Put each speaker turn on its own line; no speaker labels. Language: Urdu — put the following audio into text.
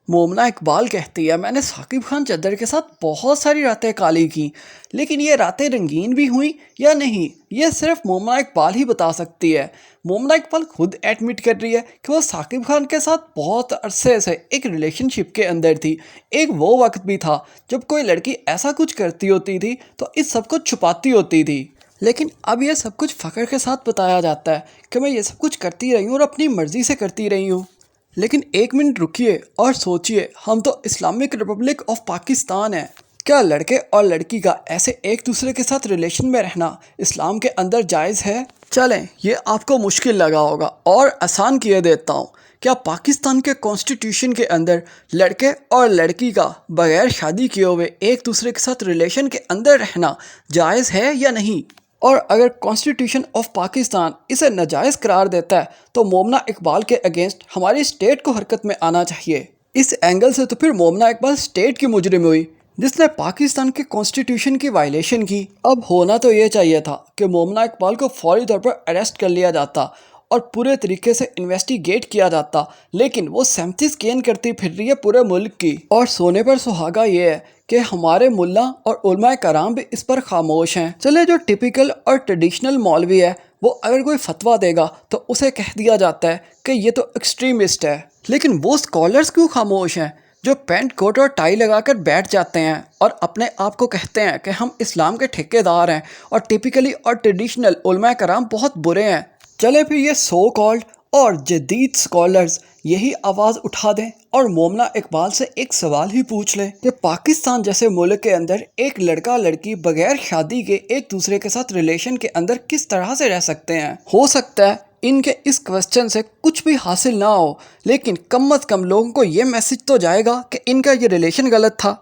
مومنہ اقبال کہتی ہے میں نے ثاقب خان چدر کے ساتھ بہت ساری راتیں کالی کی، لیکن یہ راتیں رنگین بھی ہوئیں یا نہیں یہ صرف مومنہ اقبال ہی بتا سکتی ہے۔ مومنہ اقبال خود ایڈمٹ کر رہی ہے کہ وہ ثاقب خان کے ساتھ بہت عرصے سے ایک ریلیشن شپ کے اندر تھی۔ ایک وہ وقت بھی تھا جب کوئی لڑکی ایسا کچھ کرتی ہوتی تھی تو اس سب کو چھپاتی ہوتی تھی، لیکن اب یہ سب کچھ فخر کے ساتھ بتایا جاتا ہے کہ میں یہ سب کچھ کرتی رہی ہوں اور اپنی مرضی سے کرتی رہی ہوں۔ لیکن ایک منٹ رکیے اور سوچئے، ہم تو اسلامک ریپبلک آف پاکستان ہیں۔ کیا لڑکے اور لڑکی کا ایسے ایک دوسرے کے ساتھ ریلیشن میں رہنا اسلام کے اندر جائز ہے؟ چلیں یہ آپ کو مشکل لگا ہوگا اور آسان کیے دیتا ہوں۔ کیا پاکستان کے کانسٹیٹیوشن کے اندر لڑکے اور لڑکی کا بغیر شادی کیے ہوئے ایک دوسرے کے ساتھ ریلیشن کے اندر رہنا جائز ہے یا نہیں؟ اور اگر کانسٹیٹیوشن آف پاکستان اسے ناجائز قرار دیتا ہے تو مومنہ اقبال کے اگینسٹ ہماری اسٹیٹ کو حرکت میں آنا چاہیے۔ اس اینگل سے تو پھر مومنہ اقبال اسٹیٹ کی مجرم ہوئی جس نے پاکستان کے کانسٹیٹیوشن کی وائلیشن کی۔ اب ہونا تو یہ چاہیے تھا کہ مومنہ اقبال کو فوری طور پر اریسٹ کر لیا جاتا اور پورے طریقے سے انویسٹیگیٹ کیا جاتا، لیکن وہ سیمتھی سکین کرتی پھر رہی ہے پورے ملک کی۔ اور سونے پر سہاگا یہ ہے کہ ہمارے ملا اور علماء کرام بھی اس پر خاموش ہیں۔ چلے جو ٹپیکل اور ٹریڈیشنل مولوی ہے وہ اگر کوئی فتویٰ دے گا تو اسے کہہ دیا جاتا ہے کہ یہ تو ایکسٹریمسٹ ہے، لیکن وہ اسکالرز کیوں خاموش ہیں جو پینٹ کوٹ اور ٹائی لگا کر بیٹھ جاتے ہیں اور اپنے آپ کو کہتے ہیں کہ ہم اسلام کے ٹھیکیدار ہیں اور ٹپیکلی اور ٹریڈیشنل علماء کرام بہت برے ہیں؟ چلے پھر یہ سو کالڈ اور جدید اسکالرز یہی آواز اٹھا دیں اور مومنہ اقبال سے ایک سوال ہی پوچھ لیں کہ پاکستان جیسے ملک کے اندر ایک لڑکا لڑکی بغیر شادی کے ایک دوسرے کے ساتھ ریلیشن کے اندر کس طرح سے رہ سکتے ہیں؟ ہو سکتا ہے ان کے اس کوسچن سے کچھ بھی حاصل نہ ہو، لیکن کم از کم لوگوں کو یہ میسج تو جائے گا کہ ان کا یہ ریلیشن غلط تھا۔